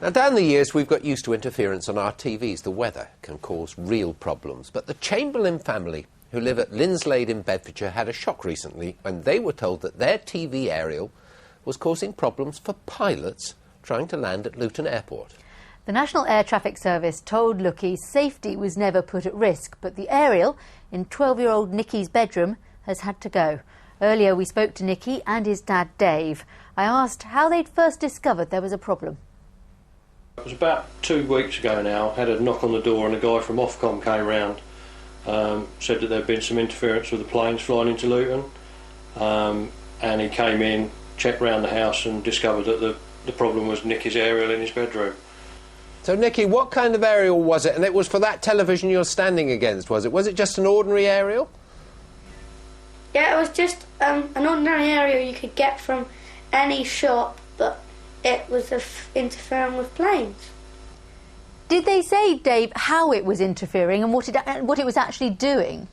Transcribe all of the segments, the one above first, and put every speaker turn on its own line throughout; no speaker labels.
Now, down the years, we've got used to interference on our TVs. The weather can cause real problems. But the Chamberlain family, who live at Linslade in Bedfordshire, had a shock recently when they were told that their TV aerial was causing problems for pilots trying to land at Luton Airport.
The National Air Traffic Service told Look East safety was never put at risk, but the aerial in 12-year-old Nicky's bedroom has had to go. Earlier, we spoke to Nicky and his dad, Dave. I asked how they'd first discovered there was a problem.
It was about 2 weeks ago now. Had a knock on the door and a guy from Ofcom came round. Said that there had been some interference with the planes flying into Luton. And he came in, checked round the house and discovered that the problem was Nicky's aerial in his bedroom.
So, Nicky, what kind of aerial was it? And it was for that television you're standing against, was it? Was it just an ordinary aerial?
Yeah, it was just an ordinary aerial you could get from any shop, but it was interfering with planes.
Did they say, Dave, how it was interfering and what it was actually doing?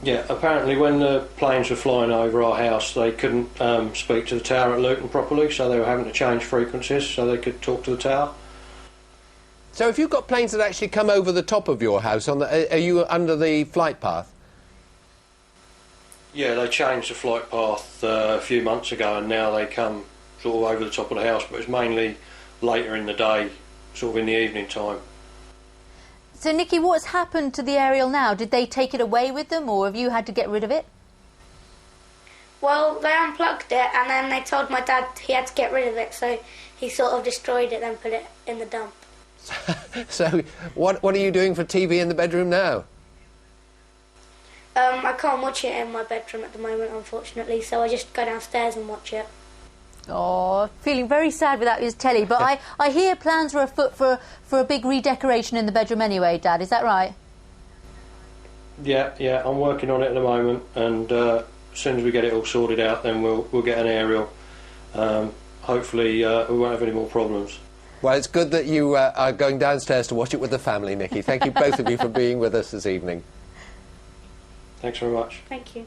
Yeah, apparently when the planes were flying over our house, they couldn't speak to the tower at Luton properly, so they were having to change frequencies so they could talk to the tower.
So if you've got planes that actually come over the top of your house, are you under the flight path?
Yeah, they changed the flight path a few months ago, and now they come sort of over the top of the house, but it's mainly later in the day, sort of in the evening time.
So, Nicky, what's happened to the aerial now? Did they take it away with them, or have you had to get rid of it?
Well, they unplugged it, and then they told my dad he had to get rid of it, so he sort of destroyed it and put it in the dump.
So, what are you doing for TV in the bedroom now?
I can't watch it in my bedroom at the moment, unfortunately, so I just go downstairs and watch it.
Oh, feeling very sad without his telly, but I hear plans are afoot for a big redecoration in the bedroom anyway, Dad, is that right?
Yeah, I'm working on it at the moment, and as soon as we get it all sorted out, then we'll get an aerial. Hopefully we won't have any more problems.
Well, it's good that you are going downstairs to watch it with the family, Nicky. Thank you, both of you, for being with us this evening.
Thanks very much.
Thank you.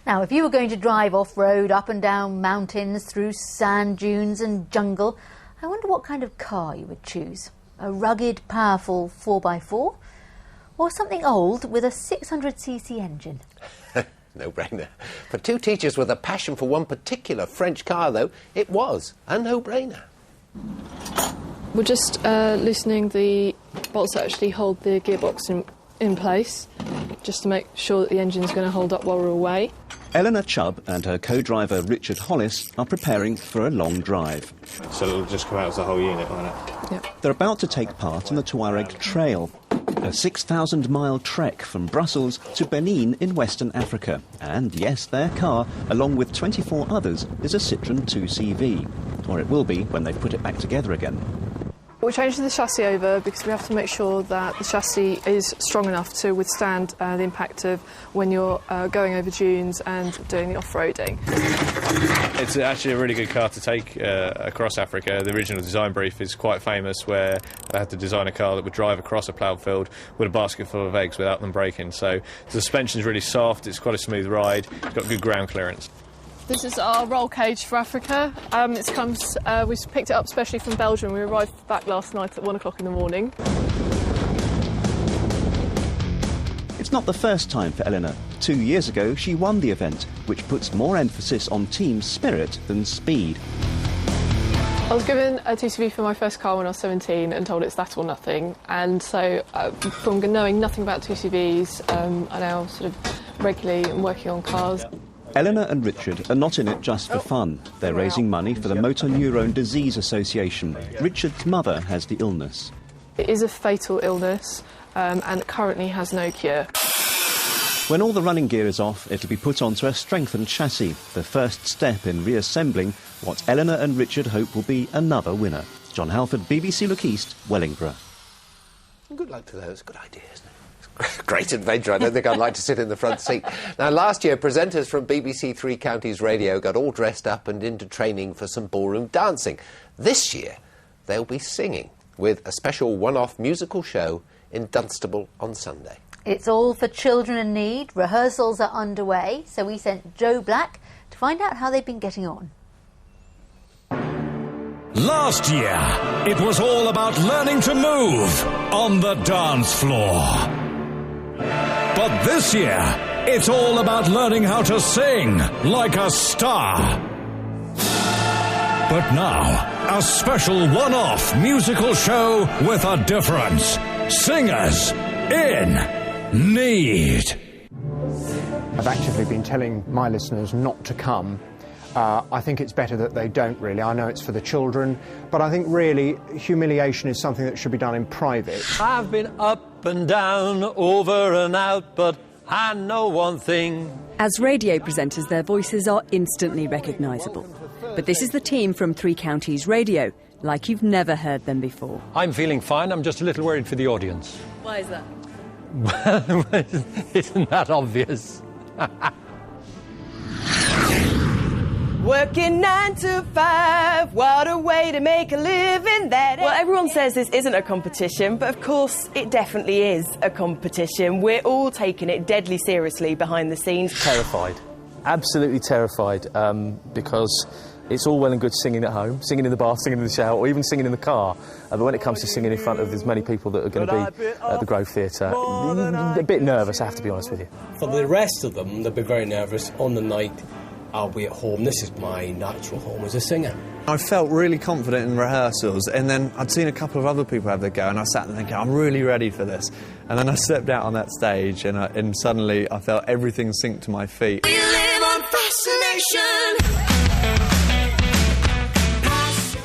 Now, if you were going to drive off-road, up and down mountains, through sand dunes and jungle, I wonder what kind of car you would choose. A rugged, powerful 4x4? Or something old with a 600cc engine?
No-brainer. For two teachers with a passion for one particular French car, though, it was a no-brainer.
We're just loosening the bolts that actually hold the gearbox in place, just to make sure that the engine's going to hold up while we're away.
Eleanor Chubb and her co-driver Richard Hollis are preparing for a long drive.
So it'll just come out as a whole unit, won't it?
Yeah.
They're about to take part in the Tuareg Trail, a 6,000-mile trek from Brussels to Benin in Western Africa. And yes, their car, along with 24 others, is a Citroën 2CV. Or it will be when they put it back together again.
We're changing the chassis over because we have to make sure that the chassis is strong enough to withstand the impact of when you're going over dunes and doing the off-roading.
It's actually a really good car to take across Africa. The original design brief is quite famous, where they had to design a car that would drive across a ploughed field with a basket full of eggs without them breaking. So the suspension's really soft, it's quite a smooth ride, it's got good ground clearance.
This is our roll cage for Africa. We picked it up specially from Belgium. We arrived back last night at 1 o'clock in the morning.
It's not the first time for Eleanor. 2 years ago, she won the event, which puts more emphasis on team spirit than speed.
I was given a 2CV for my first car when I was 17 and told it's that or nothing. And so from knowing nothing about 2CVs, I now sort of regularly am working on cars.
Eleanor and Richard are not in it just for fun. They're raising money for the Motor Neurone Disease Association. Richard's mother has the illness.
It is a fatal illness and currently has no cure.
When all the running gear is off, it'll be put onto a strengthened chassis, the first step in reassembling what Eleanor and Richard hope will be another winner. John Halford, BBC Look East, Wellingborough.
Good luck to those. Good idea, isn't it? Great adventure. I don't think I'd like to sit in the front seat. Now, last year, presenters from BBC Three Counties Radio got all dressed up and into training for some ballroom dancing. This year, they'll be singing with a special one-off musical show in Dunstable on Sunday.
It's all for children in need. Rehearsals are underway, so we sent Joe Black to find out how they've been getting on.
Last year, it was all about learning to move on the dance floor. But this year, it's all about learning how to sing like a star. But now, a special one-off musical show with a difference. Singers in need.
I've actively been telling my listeners not to come. I think it's better that they don't, really. I know it's for the children, but I think really humiliation is something that should be done in private.
I've been up and down, over and out, but I know one thing.
As radio presenters, their voices are instantly recognisable. But this is the team from Three Counties Radio, like you've never heard them before.
I'm feeling fine, I'm just a little worried for the audience.
Why is that?
Well, isn't that obvious?
Working 9 to 5, what a way to make a living. Well, everyone says this isn't a competition, but of course it definitely is a competition. We're all taking it deadly seriously behind the scenes.
Terrified, absolutely terrified, because it's all well and good singing at home, singing in the bath, singing in the shower, or even singing in the car. But when it comes to singing in front of as many people that are going to be at the Grove Theatre, a bit nervous, I have to be honest with you.
For the rest of them, they'll be very nervous on the night I'll be at home. This is my natural home as a singer.
I felt really confident in rehearsals, and then I'd seen a couple of other people have their go, and I sat there thinking, I'm really ready for this. And then I stepped out on that stage, and suddenly I felt everything sink to my feet.
We live on fascination.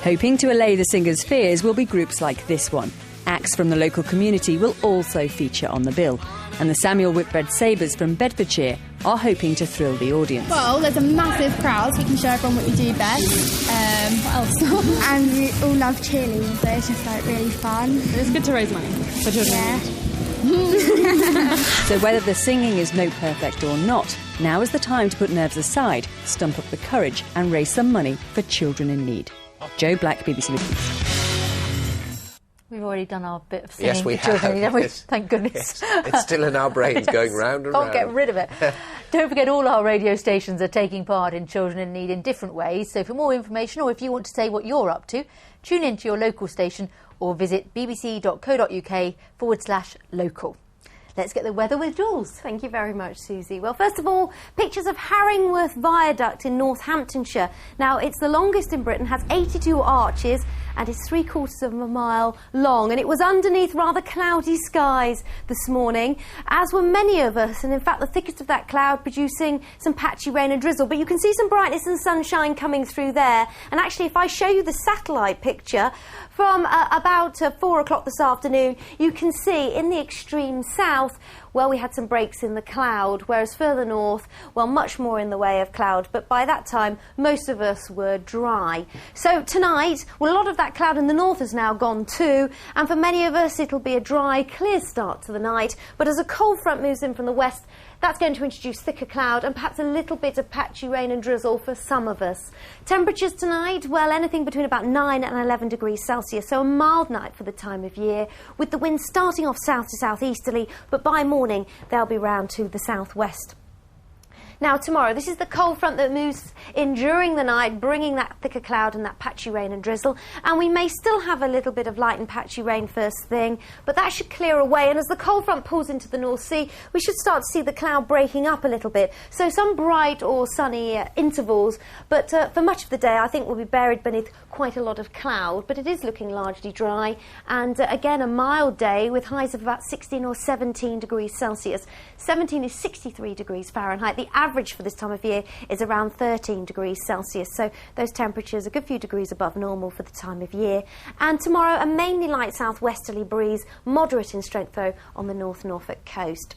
Hoping to allay the singers' fears will be groups like this one. Acts from the local community will also feature on the bill. And the Samuel Whitbread Sabres from Bedfordshire are hoping to thrill the audience.
Well, there's a massive crowd, so we can show everyone what we do best. What else?
And we all love cheerleading, so it's just like really fun.
It's good to raise money for children.
Yeah.
So whether the singing is note perfect or not, now is the time to put nerves aside, stump up the courage and raise some money for children in need. Jo Black, BBC News.
We've already done our bit of singing.
Yes, we
for children,
have.
haven't we?
Yes.
Thank goodness.
Yes. It's still in our brains, going round and round.
Can't get rid of it. Don't forget, all our radio stations are taking part in Children in Need in different ways. So for more information, or if you want to say what you're up to, tune in to your local station or visit bbc.co.uk/local. Let's get the weather with Jules.
Thank you very much, Susie. Well, first of all, pictures of Haringworth Viaduct in Northamptonshire. Now, it's the longest in Britain, has 82 arches and is 3/4 of a mile long. And it was underneath rather cloudy skies this morning, as were many of us. And in fact, the thickest of that cloud producing some patchy rain and drizzle. But you can see some brightness and sunshine coming through there. And actually, if I show you the satellite picture from about 4 o'clock this afternoon, you can see in the extreme south, well, we had some breaks in the cloud, whereas further north, well, much more in the way of cloud. But by that time, most of us were dry. So tonight, well, a lot of that cloud in the north has now gone too. And for many of us, it'll be a dry, clear start to the night. But as a cold front moves in from the west, that's going to introduce thicker cloud and perhaps a little bit of patchy rain and drizzle for some of us. Temperatures tonight, well, anything between about 9 and 11 degrees Celsius, so a mild night for the time of year, with the winds starting off south to southeasterly, but by morning they'll be round to the southwest. Now tomorrow, this is the cold front that moves in during the night, bringing that thicker cloud and that patchy rain and drizzle. And we may still have a little bit of light and patchy rain first thing, but that should clear away. And as the cold front pulls into the North Sea, we should start to see the cloud breaking up a little bit. So some bright or sunny intervals, but for much of the day, I think we'll be buried beneath quite a lot of cloud. But it is looking largely dry. And again, a mild day with highs of about 16 or 17 degrees Celsius. 17 is 63 degrees Fahrenheit. The average for this time of year is around 13 degrees Celsius, so those temperatures a good few degrees above normal for the time of year. And tomorrow, a mainly light southwesterly breeze, moderate in strength though on the North Norfolk coast.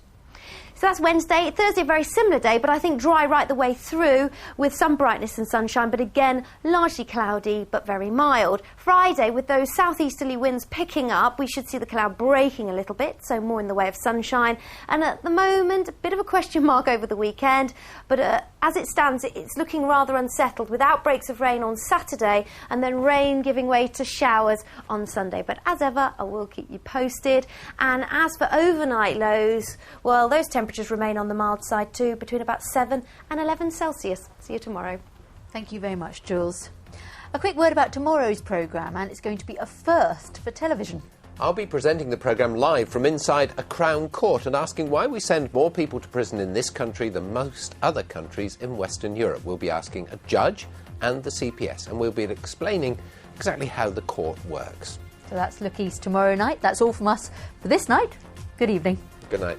So that's Wednesday. Thursday, a very similar day, but I think dry right the way through with some brightness and sunshine, but again, largely cloudy, but very mild. Friday, with those southeasterly winds picking up, we should see the cloud breaking a little bit, so more in the way of sunshine. And at the moment, a bit of a question mark over the weekend, but as it stands, it's looking rather unsettled, with outbreaks of rain on Saturday, and then rain giving way to showers on Sunday. But as ever, I will keep you posted. And as for overnight lows, well, those temperatures remain on the mild side too, between about 7 and 11 Celsius. See you tomorrow.
Thank you very much, Jules. A quick word about tomorrow's programme, and it's going to be a first for television.
I'll be presenting the programme live from inside a Crown Court and asking why we send more people to prison in this country than most other countries in Western Europe. We'll be asking a judge and the CPS, and we'll be explaining exactly how the court works.
So that's Look East tomorrow night. That's all from us for this night. Good evening.
Good night.